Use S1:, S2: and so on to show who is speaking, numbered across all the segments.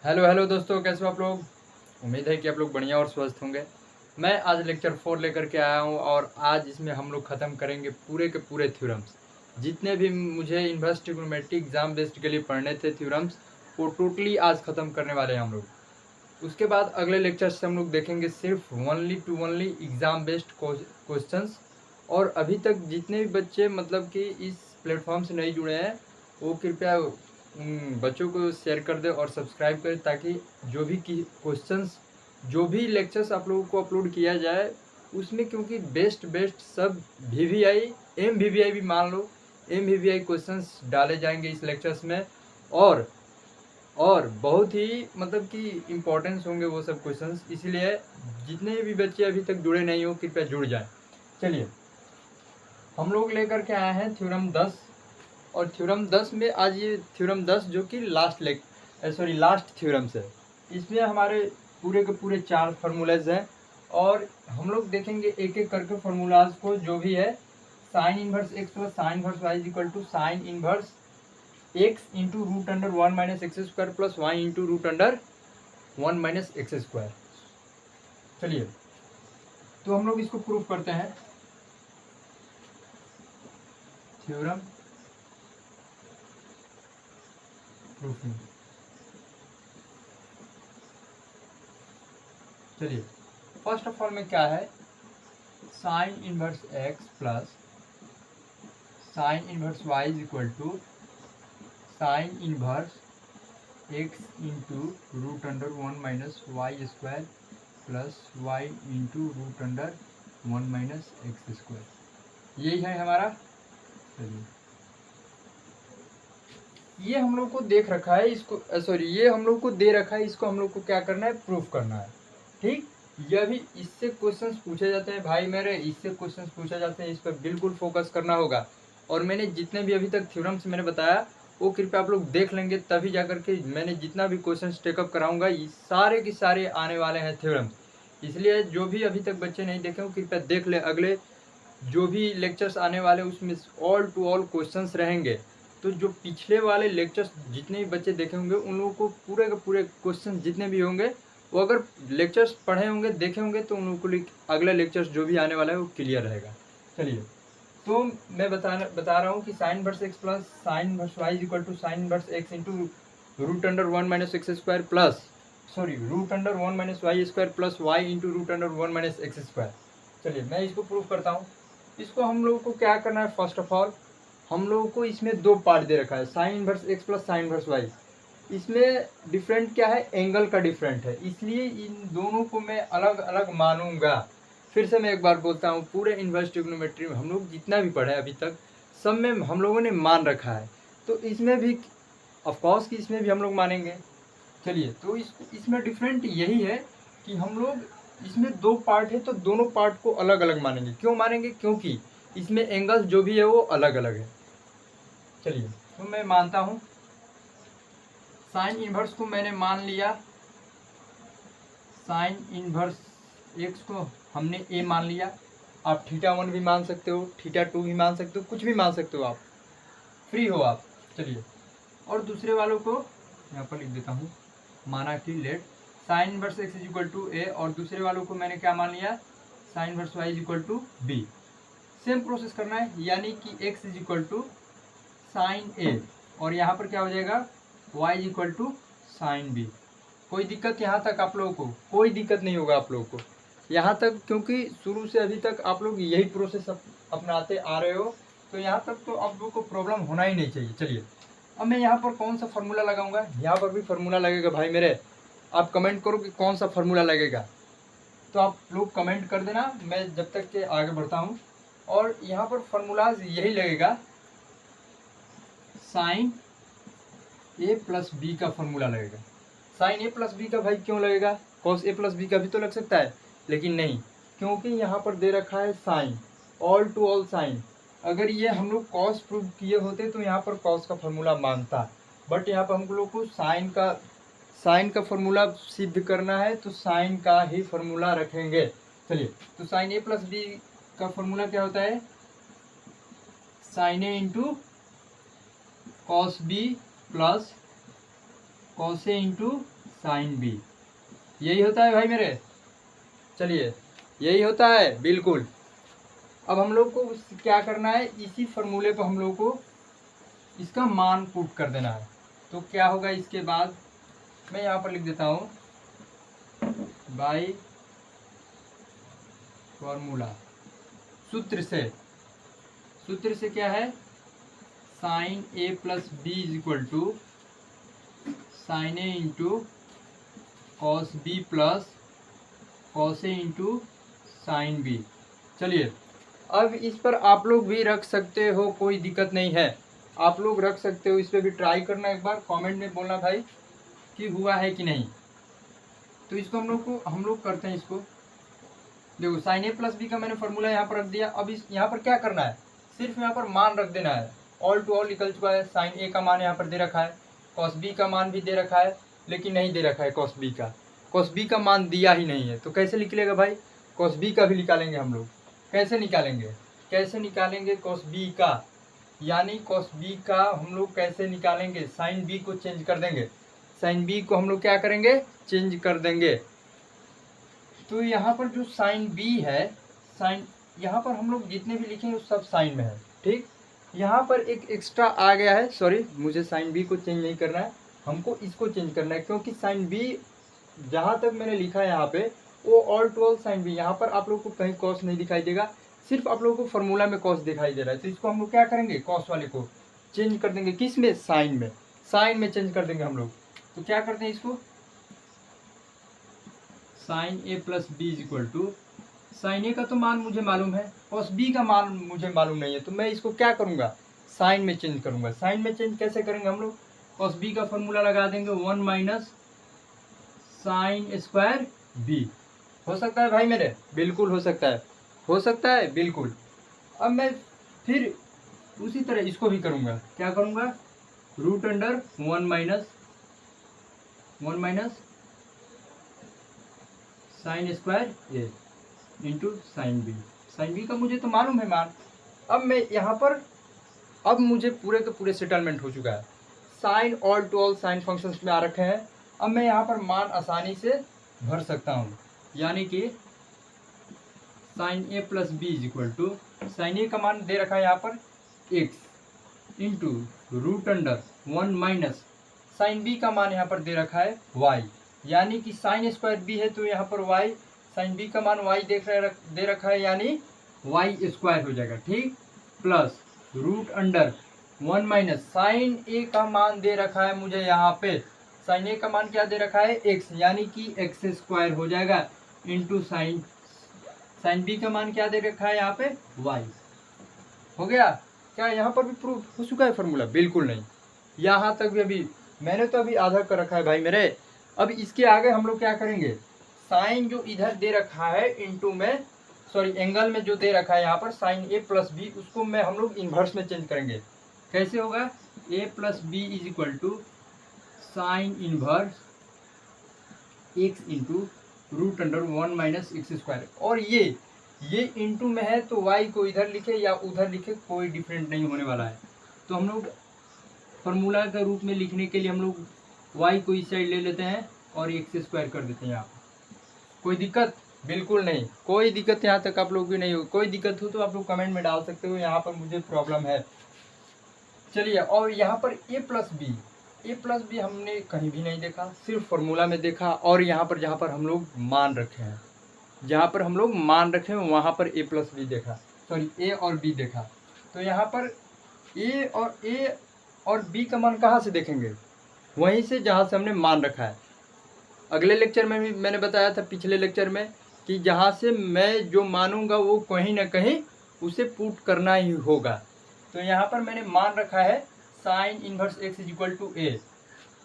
S1: Hello hello दोस्तों, कैसे हो आप लोग। उम्मीद है कि आप लोग बढ़िया और स्वस्थ होंगे। मैं आज लेक्चर 4 लेकर के आया हूँ और आज इसमें हम लोग ख़त्म करेंगे पूरे के पूरे थ्योरम्स। जितने भी मुझे इन्वर्स ट्रिग्नोमेट्री एग्जाम बेस्ड के लिए पढ़ने थे थ्योरम्स, वो टोटली आज ख़त्म करने वाले हैं हम लोग। उसके बाद अगले लेक्चर से हम लोग देखेंगे सिर्फ only to only exam based questions. और अभी तक जितने भी बच्चे मतलब कि इस प्लेटफॉर्म से नहीं जुड़े हैं, वो कृपया उन बच्चों को शेयर कर दें और सब्सक्राइब करें, ताकि जो भी क्वेश्चंस, जो भी लेक्चर्स आप लोगों को अपलोड किया जाए उसमें, क्योंकि बेस्ट बेस्ट सब VVI MVVI भी मान लो MVVI क्वेश्चंस डाले जाएंगे इस लेक्चर्स में। और बहुत ही मतलब कि इम्पोर्टेंस होंगे वो सब क्वेश्चंस, इसलिए जितने भी बच्चे अभी तक जुड़े नहीं हो कृपया जुड़ जाएं। चलिए, हम लोग लेकर के आए हैं थ्योरम 10। और थ्योरम 10 में आज ये थ्योरम 10 जो कि लास्ट थ्योरम्स है। इसमें हमारे पूरे के पूरे 4 फार्मूलाज हैं और हम लोग देखेंगे एक एक करके फार्मूलाज को, जो भी है sine inverse x plus sine inverse y equal to sine inverse x into root under 1 minus x square plus y into root under 1 minus x square. चलिए, तो हम लोग इसको प्रूफ करते हैं। Theorem proofing. चलिए, फर्स्ट ऑफ ऑल में क्या है, sine inverse x plus sine inverse Y is equal to sine inverse x into root under 1 minus Y square plus y into root under 1 minus x square. यही है हमारा। चलिए, ये हम लोग को देख रखा है, इसको सॉरी ये हम लोग को दे रखा है, इसको हम लोग को क्या करना है, प्रूफ करना है। ठीक, यह भी इससे क्वेश्चंस पूछे जाते हैं भाई मेरे, इससे क्वेश्चंस पूछे जाते हैं, इस पर बिल्कुल फोकस करना होगा। और मैंने जितने भी अभी तक थ्योरम्स मैंने बताया वो कृपया आप लोग देख लेंगे, तभी जाकर के मैंने जितना भी क्वेश्चन टेकअप कराऊंगा ये सारे के सारे आने वाले हैं थ्योरम्स। इसलिए जो भी अभी तक बच्चे नहीं देखे वो कृपया देख ले, अगले जो भी लेक्चर्स आने वाले उसमें ऑल टू ऑल क्वेश्चंस रहेंगे। तो जो पिछले वाले लेक्चर्स जितने भी बच्चे देखे होंगे उन लोगों को पूरे के पूरे क्वेश्चन जितने भी होंगे, वो अगर लेक्चर्स पढ़े होंगे देखे होंगे तो उन लोगों को अगला लेक्चर्स जो भी आने वाला है वो क्लियर रहेगा। चलिए, तो मैं बता रहा हूँ कि sine verse x plus sine verse y is equal to sine verse x into root under 1 minus x square plus root under 1 minus Y square plus y into root under 1 minus x square. चलिए, मैं इसको prove करता हूँ। इसको हम लोगों को क्या करना है, फर्स्ट ऑफ ऑल हम लोगों को इसमें दो पार्ट दे रखा है, sine inverse x plus sine inverse y. इसमें डिफरेंट क्या है, एंगल का डिफरेंट है, इसलिए इन दोनों को मैं अलग अलग मानूंगा। फिर से मैं एक बार बोलता हूँ, पूरे इन्वर्स ट्रिग्नोमेट्री में हम लोग जितना भी पढ़े अभी तक सब में हम लोगों ने मान रखा है, तो इसमें भी ऑफकोर्स कि इसमें भी हम लोग मानेंगे। चलिए, तो इसमें डिफरेंट यही है कि हम लोग इसमें दो पार्ट है तो दोनों पार्ट को अलग अलग मानेंगे। क्यों मानेंगे, क्योंकि इसमें एंगल जो भी है वो अलग अलग है। चलिए, तो मैं मानता हूँ साइन इनवर्स को मैंने मान लिया, साइन इनवर्स एक्स को हमने ए मान लिया। आप θ1 भी मान सकते हो, θ2 भी मान सकते हो, कुछ भी मान सकते हो, आप फ्री हो आप। चलिए, और दूसरे वालों को यहाँ पर लिख देता हूँ, माना कि let sine inverse x is equal to a, और दूसरे वालों को मैंने क्या मान लिया, sine inverse Y is equal to b. Same process करना है, यानी कि x is equal to sine a और यहाँ पर क्या हो जाएगा, y is equal to sine b. कोई दिक्कत यहाँ तक आप लोगों को, कोई दिक्कत नहीं होगा आप लोगों को यहाँ तक, क्योंकि शुरू से अभी तक आप लोग यही प्रोसेस अपनाते आ रहे हो, तो यहाँ तक तो आप लोग को प्रॉब्लम होना ही नहीं चाहिए। चलिए, अब मैं यहाँ पर कौन सा फार्मूला लगाऊंगा, यहाँ पर भी फार्मूला लगेगा भाई मेरे। आप कमेंट करो कि कौन सा फार्मूला लगेगा, तो आप लोग कमेंट कर देना, मैं जब तक के आगे बढ़ता हूँ। और यहाँ पर फार्मूलाज यही लगेगा, साइन ए प्लस बी का फॉर्मूला लगेगा। साइन ए प्लस बी का भाई क्यों लगेगा, कॉस ए प्लस बी का भी तो लग सकता है, लेकिन नहीं, क्योंकि यहाँ पर दे रखा है sine, all to all sine. अगर ये हम लोग कॉस प्रूव किए होते तो यहाँ पर कॉस का फॉर्मूला मानता, बट यहाँ पर हम लोग को साइन का फॉर्मूला सिद्ध करना है, तो साइन का ही फॉर्मूला रखेंगे। चलिए, तो साइन ए प्लस बी का फॉर्मूला क्या होता है, sine a into cos b plus cos a into sine b. यही होता है भाई मेरे, चलिए यही होता है बिल्कुल। अब हम लोग को क्या करना है, इसी फॉर्मूले पर हम लोग को इसका मान पुट कर देना है। तो क्या होगा इसके बाद, मैं यहाँ पर लिख देता हूँ बाई फॉर्मूला, सूत्र से क्या है, sine a plus B is equal to sine a into cos b plus cos a into sine b. चलिए अब इस पर आप लोग भी रख सकते हो, कोई दिक्कत नहीं है, आप लोग रख सकते हो, इस पर भी ट्राई करना, एक बार कमेंट में बोलना भाई कि हुआ है कि नहीं। तो इसको हम लोग करते हैं इसको। देखो साइन ए प्लस बी का मैंने फॉर्मूला यहाँ पर रख दिया। अब इस यहाँ पर क्या करना है, सिर्फ यहाँ पर मान रख देना है। ऑल टू ऑल निकल चुका है। साइन ए का मान यहाँ पर दे रखा है, कॉस बी का मान भी दे रखा है, लेकिन नहीं दे रखा है कॉस बी का मान दिया ही नहीं है। तो कैसे निकलेगा भाई, कॉस बी का भी निकालेंगे हम लोग। कैसे निकालेंगे कॉस बी का, यानी कॉस बी का हम लोग कैसे निकालेंगे, साइन बी को चेंज कर देंगे, साइन बी को हम लोग क्या करेंगे, चेंज कर देंगे। तो यहाँ पर जो साइन बी है, साइन यहाँ पर हम लोग जितने भी लिखेंगे वो सब साइन में है, ठीक। यहाँ पर एक एक्स्ट्रा आ गया है, सॉरी, मुझे साइन बी को चेंज नहीं करना है, हमको इसको चेंज करना है, क्योंकि साइन बी जहाँ तक मैंने लिखा है यहाँ पे वो all to all sine B. यहाँ पर आप लोग को कहीं कॉस नहीं दिखाई देगा, सिर्फ आप लोगों को फॉर्मूला में कॉस दिखाई दे रहा है। तो इसको हम लोग क्या करेंगे, कॉस वाले को चेंज कर देंगे, किस में, साइन में चेंज कर देंगे हम लोग। तो क्या करते हैं इसको, sine a plus B is equal to, sine a का तो मान मुझे मालूम है, कॉस बी का मान मुझे मालूम नहीं है, तो मैं इसको क्या करूँगा, साइन में चेंज करूँगा। साइन में चेंज कैसे करेंगे हम लोग, कॉस बी का फॉर्मूला लगा देंगे 1 माइनस साइन स्क्वायर बी। हो सकता है भाई मेरे, बिल्कुल हो सकता है बिल्कुल। अब मैं फिर उसी तरह इसको भी करूँगा, क्या करूँगा, root under 1 minus sine square a into sine b का मुझे तो मालूम है मान। अब मैं यहाँ पर, अब मुझे पूरे के पूरे सेटलमेंट हो चुका है, sine all to all sine functions में आ रखे हैं। अब मैं यहाँ पर मान आसानी से भर सकता हूँ, यानी कि sine a plus B is equal to, sine a का मान दे रखा है यहाँ पर x into root under 1 minus sine b का मान यहाँ पर दे रखा है y, यानी कि साइन स्क्वायर बी है तो यहाँ पर y, साइन बी का मान y दे रखा है, यानी y स्क्वायर हो जाएगा, ठीक, plus root under 1 minus sine a का मान दे रखा है मुझे यहाँ पे, साइन ए का मान क्या दे रखा है x, यानी कि x स्क्वायर हो जाएगा इंटू साइन बी का मान क्या दे रखा है यहाँ पे y। हो गया क्या, यहाँ पर भी प्रूफ हो चुका है फॉर्मूला, बिल्कुल नहीं, यहाँ तक भी अभी मैंने तो अभी आधा कर रखा है भाई मेरे। अब इसके आगे हम लोग क्या करेंगे, साइन जो इधर दे रखा है इंटू में, सॉरी एंगल में जो दे रखा है यहाँ पर साइन ए प्लस बी, उसको मैं हम लोग इन्वर्स में चेंज करेंगे। कैसे होगा, a plus B is equal to sine inverse x into root under 1 minus x square. और ये इंटू में है तो y को इधर लिखे या उधर लिखे कोई डिफरेंट नहीं होने वाला है। तो हम लोग फॉर्मूला के रूप में लिखने के लिए हम लोग y को इस साइड ले लेते हैं और एक्स स्क्वायर कर देते हैं यहाँ पर। कोई दिक्कत, बिल्कुल नहीं, कोई दिक्कत यहाँ तक आप लोग भी नहीं हो। कोई दिक्कत हो तो आप लोग कमेंट में डाल सकते हो, यहाँ पर मुझे प्रॉब्लम है। चलिए, और यहाँ पर ए प्लस बी हमने कहीं भी नहीं देखा, सिर्फ फॉर्मूला में देखा। और यहाँ पर जहाँ पर हम लोग मान रखे हैं, वहाँ पर ए प्लस बी देखा, सॉरी ए और बी देखा। तो यहाँ पर ए और बी का मान कहाँ से देखेंगे, वहीं से जहाँ से हमने मान रखा है। अगले लेक्चर में भी मैंने बताया था, पिछले लेक्चर में, कि जहाँ से मैं जो मानूंगा वो कहीं ना कहीं उसे पुट करना ही होगा। तो यहाँ पर मैंने मान रखा है sine inverse x is equal to a.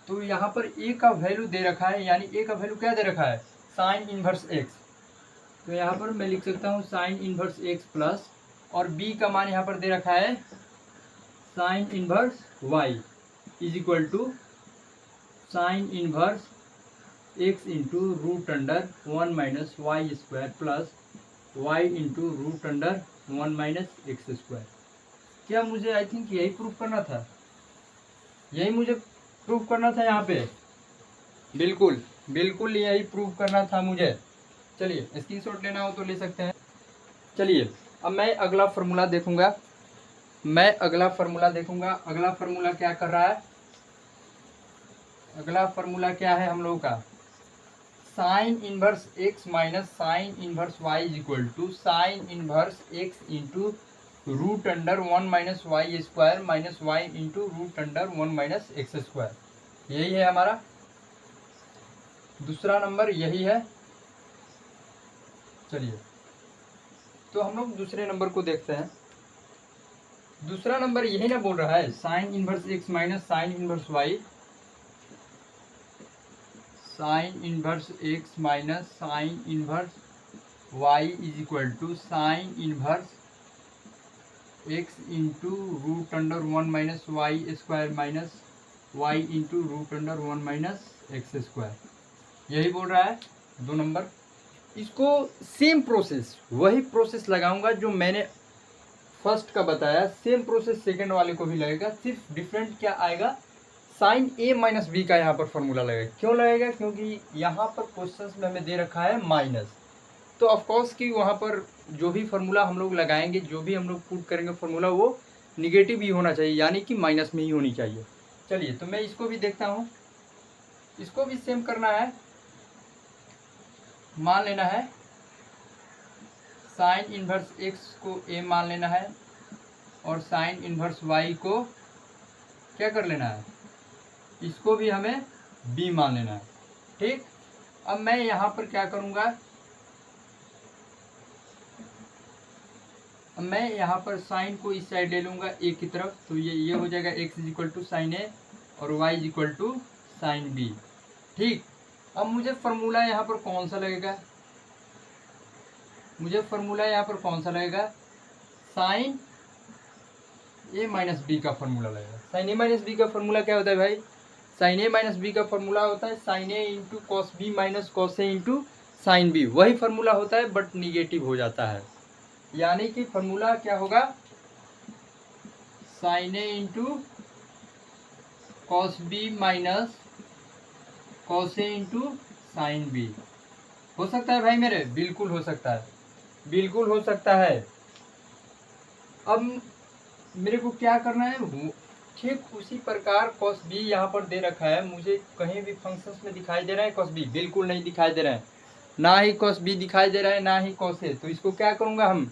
S1: तो यहाँ पर ए का वैल्यू दे रखा है, यानी ए का वैल्यू क्या दे रखा है, साइन इनवर्स एक्स। तो यहाँ पर मैं लिख सकता हूँ साइन इनवर्स एक्स प्लस, और बी का मान यहाँ पर दे रखा है sine inverse Y is equal to sine inverse x into root under 1 minus Y square plus y into root under 1 minus x square. क्या मुझे, आई थिंक यही प्रूफ करना था, यहाँ पे। बिल्कुल बिल्कुल यही प्रूव करना था मुझे। चलिए स्क्रीनशॉट लेना हो तो ले सकते हैं। चलिए अब मैं अगला फार्मूला देखूंगा। अगला फार्मूला क्या कर रहा है? अगला फार्मूला क्या है हम लोगों का? Sine inverse x minus sine inverse Y is equal to sine inverse x into root under 1 minus Y square minus y into root under 1 minus x square. यही है हमारा दूसरा नंबर, यही है। चलिए तो हम लोग दूसरे नंबर को देखते हैं। दूसरा नंबर यही ना बोल रहा है, sine inverse x minus sine inverse y, sine inverse x minus sine inverse Y is equal to sine inverse x into root under 1 minus Y square minus y into root under 1 minus x square. यही बोल रहा है दो number. इसको same process, वही process लगाऊंगा जो मैंने फर्स्ट का बताया, सेम प्रोसेस सेकंड वाले को भी लगेगा। सिर्फ डिफरेंट क्या आएगा, साइन ए माइनस बी का यहाँ पर फॉर्मूला लगेगा। क्यों लगेगा? क्योंकि यहाँ पर क्वेश्चन में हमें दे रखा है माइनस, तो ऑफकोर्स कि वहाँ पर जो भी फार्मूला हम लोग लगाएंगे, जो भी हम लोग पुट करेंगे फार्मूला, वो निगेटिव ही होना चाहिए, यानी कि माइनस में ही होनी चाहिए। चलिए तो मैं इसको भी देखता हूँ। इसको भी सेम करना है। मान लेना है साइन इनवर्स एक्स को ए मान लेना है और साइन इनवर्स वाई को क्या कर लेना है, इसको भी हमें बी मान लेना है। ठीक, अब मैं यहाँ पर क्या करूँगा, अब मैं यहाँ पर साइन को इस साइड ले लूँगा ए की तरफ, तो ये हो जाएगा x is equal to sine a और y is equal to sine b. ठीक, अब मुझे फार्मूला यहाँ पर कौन सा लगेगा, मुझे फार्मूला यहाँ पर कौन सा लगेगा, साइन ए माइनस बी का फार्मूला लगेगा। साइन ए माइनस बी का फार्मूला क्या होता है भाई? साइन ए माइनस बी का फार्मूला होता है sine a into cos b minus cos a into sine b. वही फार्मूला होता है बट निगेटिव हो जाता है, यानी कि फार्मूला क्या होगा, sine a into cos b minus cos a into sine b. हो सकता है भाई मेरे? बिल्कुल हो सकता है, बिल्कुल हो सकता है। अब मेरे को क्या करना है, ठीक उसी प्रकार कॉस बी यहाँ पर दे रखा है, मुझे कहीं भी फंक्शंस में दिखाई दे रहा है कॉस बी? बिल्कुल नहीं दिखाई दे रहा है, ना ही कॉस बी दिखाई दे रहा है ना ही कॉस ए। तो इसको क्या करूँगा, हम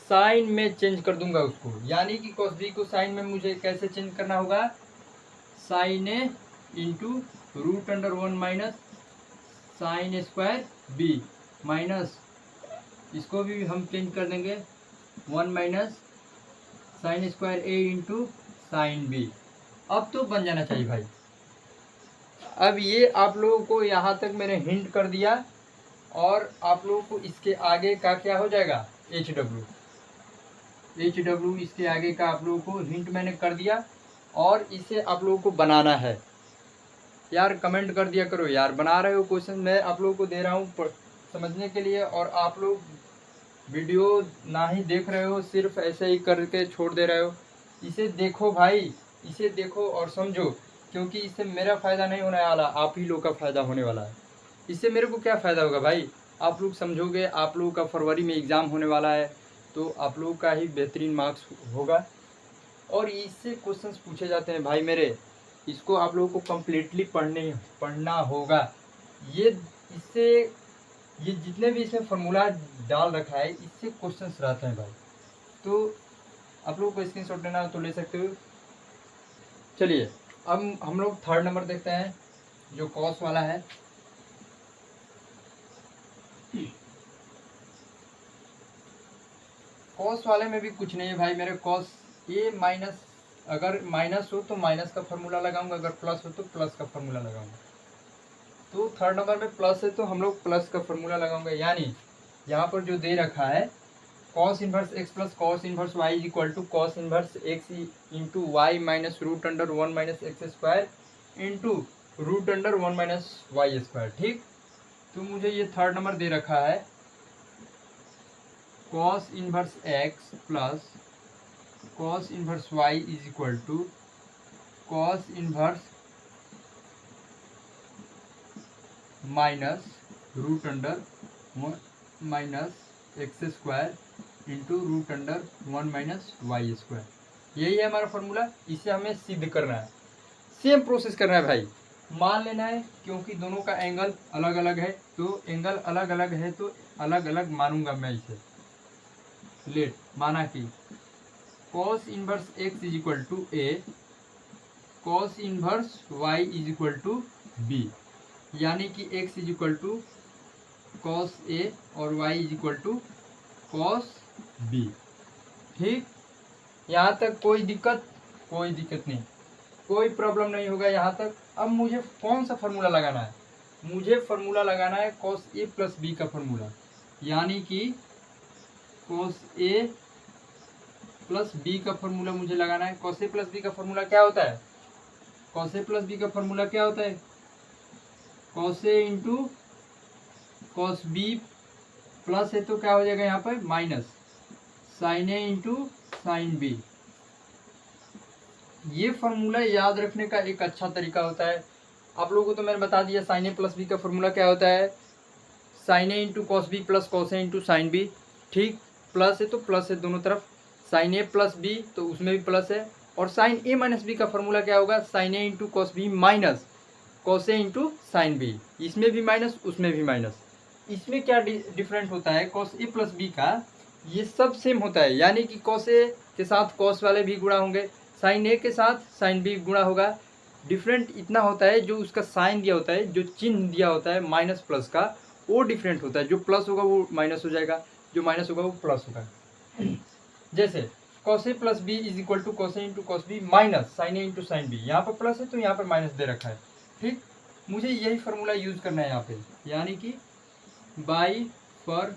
S1: साइन में चेंज कर दूंगा उसको, यानी कि कॉस बी को साइन में मुझे कैसे चेंज करना होगा, sine a into root under 1 minus sine square b minus, इसको भी हम चेंज कर देंगे 1 minus sine square a into sine b. अब तो बन जाना चाहिए भाई। अब ये आप लोगों को यहाँ तक मैंने हिंट कर दिया, और आप लोगों को इसके आगे का क्या हो जाएगा, एच डब्ल्यू इसके आगे का आप लोगों को हिंट मैंने कर दिया, और इसे आप लोगों को बनाना है। यार कमेंट कर दिया करो यार, बना रहे हो क्वेश्चन, मैं आप लोगों को दे रहा हूँ समझने के लिए, और आप लोग वीडियो ना ही देख रहे हो, सिर्फ ऐसे ही करके छोड़ दे रहे हो। इसे देखो भाई, इसे देखो और समझो, क्योंकि इससे मेरा फ़ायदा नहीं होने वाला, आप ही लोग का फ़ायदा होने वाला है। इससे मेरे को क्या फ़ायदा होगा भाई, आप लोग समझोगे, आप लोगों का फरवरी में एग्ज़ाम होने वाला है, तो आप लोगों का ही बेहतरीन मार्क्स होगा। और इससे क्वेश्चंस पूछे जाते हैं भाई मेरे, इसको आप लोगों को कम्प्लीटली पढ़ना होगा। ये इससे ये जितने भी इसमें फार्मूला डाल रखा है, इससे क्वेश्चंस रहते हैं भाई। तो आप लोगों को स्क्रीनशॉट लेना हो तो ले सकते हो। चलिए अब हम लोग थर्ड नंबर देखते हैं, जो कॉस वाला है। कॉस वाले में भी कुछ नहीं है भाई मेरे, कॉस ए माइनस, अगर माइनस हो तो माइनस का फार्मूला लगाऊंगा, अगर प्लस हो तो प्लस का फार्मूला लगाऊंगा। तो थर्ड नंबर में प्लस है तो हम लोग प्लस का फार्मूला लगाऊंगा, यानी यहाँ पर जो दे रखा है cos inverse x plus cos inverse Y is equal to cos inverse x into Y minus root under 1 minus x square into root under 1 minus Y square. ठीक, तो मुझे ये थर्ड नंबर दे रखा है cos inverse x plus cos inverse Y is equal to cos inverse minus root under minus x square into root under 1 minus Y square. यही है हमारा फॉर्मूला। इसे हमें सिद्ध करना है, सेम प्रोसेस करना है भाई। मान लेना है क्योंकि दोनों का एंगल अलग अलग है, तो एंगल अलग अलग है तो अलग अलग मानूंगा मैं इसे। लेट माना कि cos inverse x is equal to a, cos inverse y is equal to b, यानी कि x is equal to cos a और y is equal to cos b। ठीक, यहाँ तक कोई दिक्कत नहीं, कोई प्रॉब्लम नहीं होगा यहाँ तक। अब मुझे कौन सा फार्मूला लगाना है? मुझे फार्मूला लगाना है cos a प्लस बी का फार्मूला, यानी कि cos a प्लस बी का फार्मूला मुझे लगाना है। cos a प्लस बी का फार्मूला क्या होता है? cos a प्लस बी का फार्मूला क्या होता है? cos a into cos b plus है तो क्या हो जाएगा यहाँ पर minus sin a into sin b। ये फार्मूला याद रखने का एक अच्छा तरीका होता है। आप लोगों को तो मैंने बता दिया sin a प्लस बी का फार्मूला क्या होता है, sin a into cos b plus cos a into sine b. ठीक, प्लस है तो प्लस है दोनों तरफ, sin a प्लस बी तो उसमें भी प्लस है, और sin a माइनस बी का फार्मूला क्या होगा, sin a into cos b minus cos a into sine b. इसमें भी माइनस उसमें भी माइनस। इसमें क्या डिफरेंट होता है cos a प्लस बी का, ये सब सेम होता है, यानी कि cos a के साथ cos वाले भी गुणा होंगे, साइन ए के साथ साइन बी गुणा होगा। डिफरेंट इतना होता है जो उसका साइन दिया होता है, जो चिन्ह दिया होता है माइनस प्लस का, वो डिफरेंट होता है। जो प्लस होगा वो माइनस हो जाएगा, जो माइनस होगा वो प्लस होगा। जैसे cos a plus B is equal to cos a into cos b minus sine a into sine B. यहाँ पर प्लस है तो यहाँ पर माइनस दे रखा है। ठीक, मुझे यही फार्मूला यूज करना है यहाँ पे, यानी कि बाई पर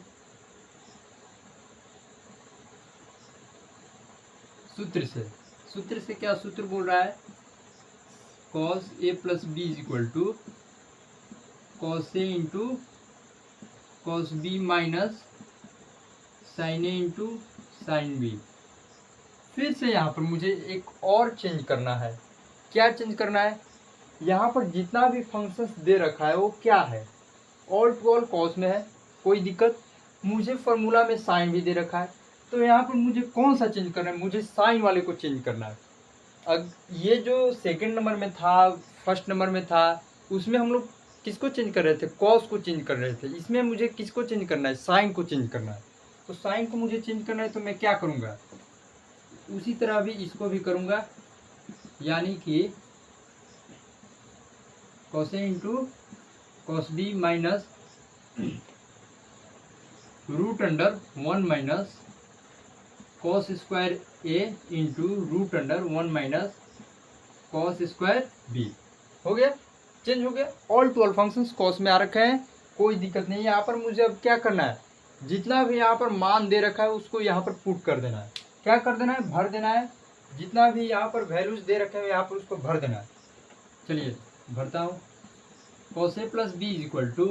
S1: सूत्र से क्या सूत्र बोल रहा है, cos a plus B is equal to cos a into cos b minus sin a into sine B. फिर से यहाँ पर मुझे एक और चेंज करना है। क्या चेंज करना है? यहाँ पर जितना भी फंक्शंस दे रखा है वो क्या है, ऑल टू ऑल कॉस में है, कोई दिक्कत। मुझे फार्मूला में साइन भी दे रखा है, तो यहाँ पर मुझे कौन सा चेंज करना है? मुझे साइन वाले को चेंज करना है। अब ये जो सेकंड नंबर में था, फर्स्ट नंबर में था, उसमें हम लोग किसको चेंज कर रहे थे? कॉस को चेंज कर रहे थे। इसमें मुझे किसको चेंज करना है? साइन को चेंज करना है। तो साइन को मुझे चेंज करना है तो मैं क्या करूँगा? उसी तरह भी इसको भी करूँगा, यानी कि cos a into cos b minus root under 1 minus cos square a into root under 1 minus cos square b। हो गया, चेंज हो गया। All to all functions cos में आ रखे हैं, कोई दिक्कत नहीं। यहाँ पर मुझे अब क्या करना है, जितना भी यहाँ पर मान दे रखा है उसको यहाँ पर पुट कर देना है। क्या कर देना है? भर देना है। जितना भी यहाँ पर वैल्यूज दे रखे हैं यहाँ पर उसको भर देना है। चलिए भरता हूँ। cos a plus B is equal to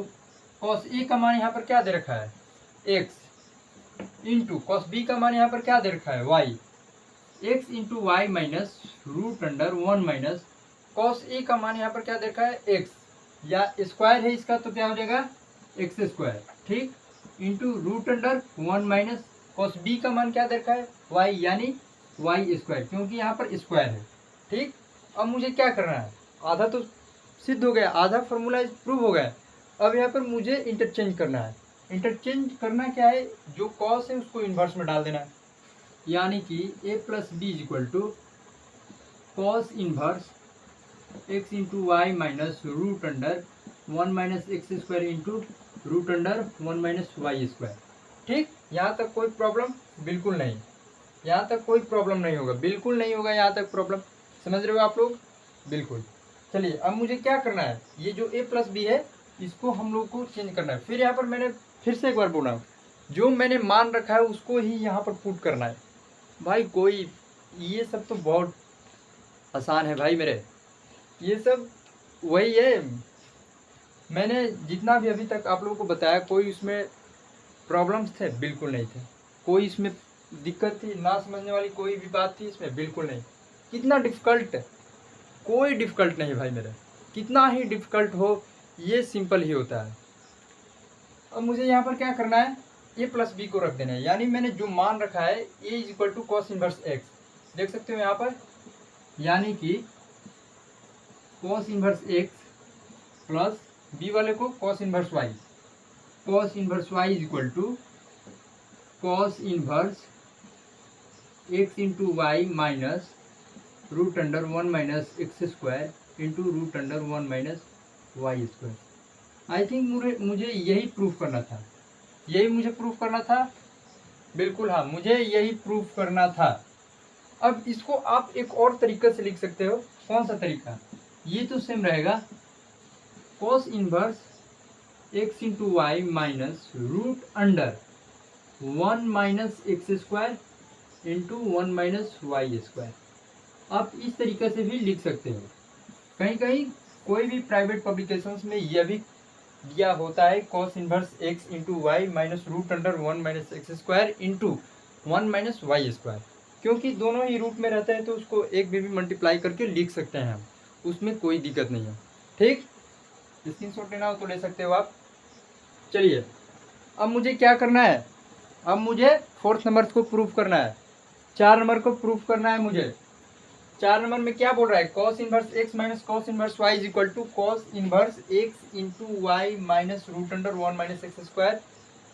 S1: cos a का मान यहाँ पर क्या दे रखा है, x इंटू cos b का मान यहाँ पर क्या दे रखा है, y। x into Y minus root under 1 minus cos a का मान यहाँ पर क्या दे रखा है, x, या स्क्वायर है इसका तो क्या हो जाएगा एक्स स्क्वायर। ठीक, into root under 1 minus cos b का मान क्या दे रखा है, y, यानी वाई स्क्वायर, क्योंकि यहाँ पर स्क्वायर है। ठीक, अब मुझे क्या करना है, आधा तो सिद्ध हो गया, आधा फार्मूला प्रूव हो गया। अब यहाँ पर मुझे इंटरचेंज करना है। इंटरचेंज करना क्या है, जो कॉस है उसको इन्वर्स में डाल देना है, यानी कि a plus B is equal to cos inverse x into Y minus root under 1 minus x square into root under 1 minus Y square. ठीक, यहाँ तक कोई प्रॉब्लम बिल्कुल नहीं, यहाँ तक कोई प्रॉब्लम नहीं होगा, बिल्कुल नहीं होगा यहाँ तक प्रॉब्लम। समझ रहे हो आप लोग? बिल्कुल। चलिए अब मुझे क्या करना है, ये जो a प्लस बी है इसको हम लोग को चेंज करना है। फिर यहाँ पर मैंने फिर से एक बार बोला, जो मैंने मान रखा है उसको ही यहाँ पर पुट करना है। भाई कोई ये सब तो बहुत आसान है भाई मेरे, ये सब वही है। मैंने जितना भी अभी तक आप लोगों को बताया, कोई उसमें प्रॉब्लम्स थे? बिल्कुल नहीं थे। कोई इसमें दिक्कत थी, ना समझने वाली कोई भी बात थी इसमें? बिल्कुल नहीं। कितना डिफ़िकल्ट, कोई डिफ़िकल्ट नहीं भाई मेरे, कितना ही डिफ़िकल्ट हो ये सिंपल ही होता है। अब मुझे यहाँ पर क्या करना है, ए प्लस बी को रख देना है, यानी मैंने जो मान रखा है a is equal to cos inverse x, देख सकते हो यहाँ पर, यानी कि cos inverse x plus b वाले को cos inverse y, cos inverse Y is equal to cos inverse x into Y minus root under 1 minus x square into root under 1 minus Y square. I think मुझे यही proof करना था, यही मुझे proof करना था, बिल्कुल हाँ, मुझे यही प्रूफ करना था। अब इसको आप एक और तरीके से लिख सकते हो, कौन सा तरीका, ये तो सेम रहेगा, cos inverse x into Y minus root under 1 minus x square into 1 minus Y square. आप इस तरीके से भी लिख सकते हो। कहीं कहीं कोई भी प्राइवेट पब्लिकेशंस में यह भी दिया होता है cos inverse x into Y minus root under 1 minus x square into 1 minus Y square, क्योंकि दोनों ही रूट में रहते हैं तो उसको एक में भी मल्टीप्लाई करके लिख सकते हैं हम, उसमें कोई दिक्कत नहीं है। ठीक, स्क्रीनशॉट लेना हो तो ले सकते हो आप। चलिए अब मुझे क्या करना है, अब मुझे फोर्थ नंबर को प्रूफ करना है, 4 नंबर को प्रूफ करना है मुझे। 4 नंबर में क्या बोल रहा है, cos inverse x minus cos inverse Y is equal to cos inverse x into Y minus root under 1 minus x square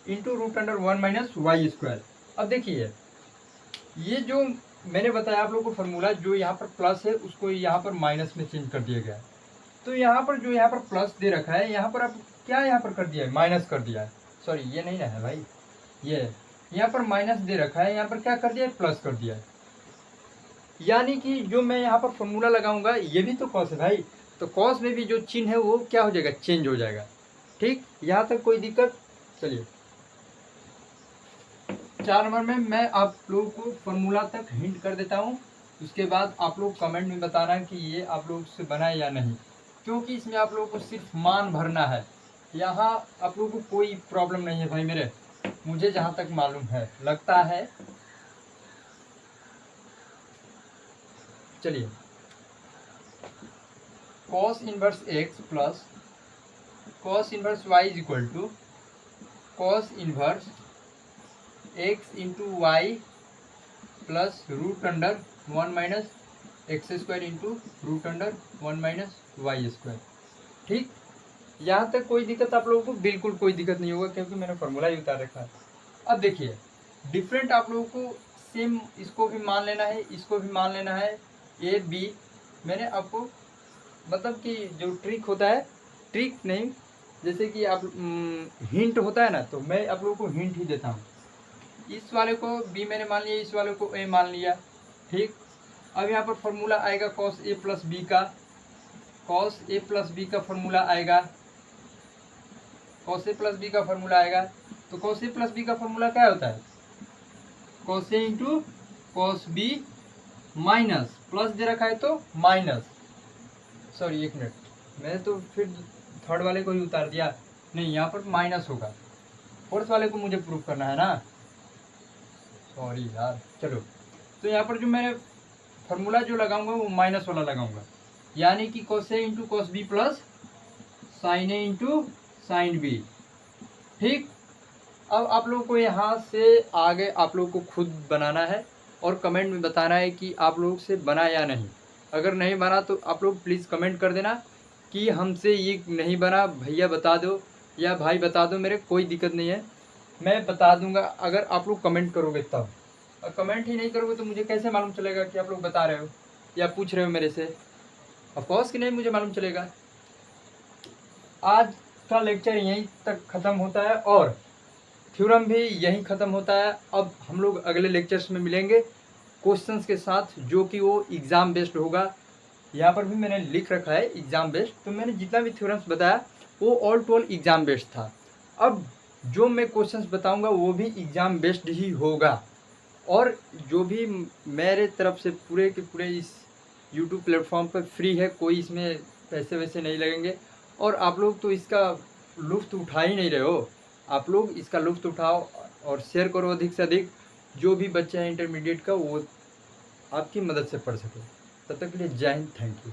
S1: into root under 1 minus Y square. अब देखिए ये जो मैंने बताया आप लोगों को फार्मूला, जो यहाँ पर प्लस है उसको यहाँ पर माइनस में चेंज कर दिया गया है। तो यहाँ पर जो यहाँ पर प्लस दे रखा है, यहाँ पर आप क्या यहाँ पर कर दिया है, माइनस कर दिया है, सॉरी ये नहीं ना है भाई, ये यहाँ पर माइनस दे रखा है, यहाँ पर क्या कर दिया है, प्लस कर दिया है। यानी कि जो मैं यहाँ पर फॉर्मूला लगाऊंगा ये भी तो कॉस है भाई, तो कॉस में भी जो चिन्ह है वो क्या हो जाएगा, चेंज हो जाएगा। ठीक, यहाँ तक कोई दिक्कत। चलिए 4 नंबर में मैं आप लोगों को फॉर्मूला तक हिंट कर देता हूँ, उसके बाद आप लोग कमेंट में बताना कि ये आप लोग से बना है या नहीं, क्योंकि इसमें आप लोगों को सिर्फ मान भरना है, यहाँ आप लोगों को कोई प्रॉब्लम नहीं है भाई मेरे, मुझे जहाँ तक मालूम है, लगता है। चलिए cos inverse x plus cos inverse Y is equal to cos inverse x into Y plus root under 1 minus x square into root under 1 minus Y square. ठीक, यहाँ तक कोई दिक्कत आप लोगों को, बिल्कुल कोई दिक्कत नहीं होगा, क्योंकि मैंने फॉर्मूला ही उतार रखा है। अब देखिए डिफरेंट आप लोगों को सेम इसको भी मान लेना है, इसको भी मान लेना है, ए बी। मैंने आपको मतलब कि जो ट्रिक होता है, ट्रिक नहीं, जैसे कि आप हिंट होता है ना, तो मैं आप लोगों को हिंट ही देता हूँ। इस वाले को बी मैंने मान लिया, इस वाले को ए मान लिया। ठीक, अब यहाँ पर फॉर्मूला आएगा कॉस ए प्लस बी का, कॉस ए प्लस बी का फॉर्मूला आएगा, कॉस ए प्लस बी का फॉर्मूला आएगा। तो कॉस ए प्लस बी का फॉर्मूला क्या होता है, cos a into cos b minus, plus दे रखा है तो माइनस, सॉरी एक मिनट, मैंने तो फिर थर्ड वाले को ही उतार दिया, नहीं यहाँ पर माइनस होगा, फोर्थ वाले को मुझे प्रूफ करना है ना, सॉरी यार। चलो तो यहाँ पर जो मैं फार्मूला जो लगाऊंगा वो माइनस वाला लगाऊंगा, यानी कि cos a into cos b plus sine a into sine b. ठीक, अब आप लोगों को यहाँ से आगे आप लोगों को खुद बनाना है और कमेंट में बताना है कि आप लोग से बना या नहीं। अगर नहीं बना तो आप लोग प्लीज़ कमेंट कर देना कि हमसे ये नहीं बना, भैया बता दो या भाई बता दो, मेरे कोई दिक्कत नहीं है, मैं बता दूंगा अगर आप लोग कमेंट करोगे तब। और कमेंट ही नहीं करोगे तो मुझे कैसे मालूम चलेगा कि आप लोग बता रहे हो या पूछ रहे हो मेरे से, ऑफकोर्स कि नहीं मुझे मालूम चलेगा। आज का लेक्चर यहीं तक ख़त्म होता है और थ्योरम भी यहीं ख़त्म होता है। अब हम लोग अगले लेक्चर्स में मिलेंगे क्वेश्चंस के साथ, जो कि वो एग्ज़ाम बेस्ड होगा। यहाँ पर भी मैंने लिख रखा है एग्ज़ाम बेस्ड, तो मैंने जितना भी थ्योरम्स बताया वो all to all exam based था। अब जो मैं क्वेश्चंस बताऊंगा वो भी एग्ज़ाम बेस्ड ही होगा, और जो भी मेरे तरफ से पूरे के पूरे इस यूट्यूब प्लेटफॉर्म पर फ्री है, कोई इसमें पैसे वैसे नहीं लगेंगे। और आप लोग तो इसका लुत्फ़ उठा ही नहीं रहे हो, आप लोग इसका लुत्फ़ उठाओ और शेयर करो अधिक से अधिक, जो भी बच्चा है इंटरमीडिएट का वो आपकी मदद से पढ़ सके। तब तक के लिए जय हिंद, थैंक यू।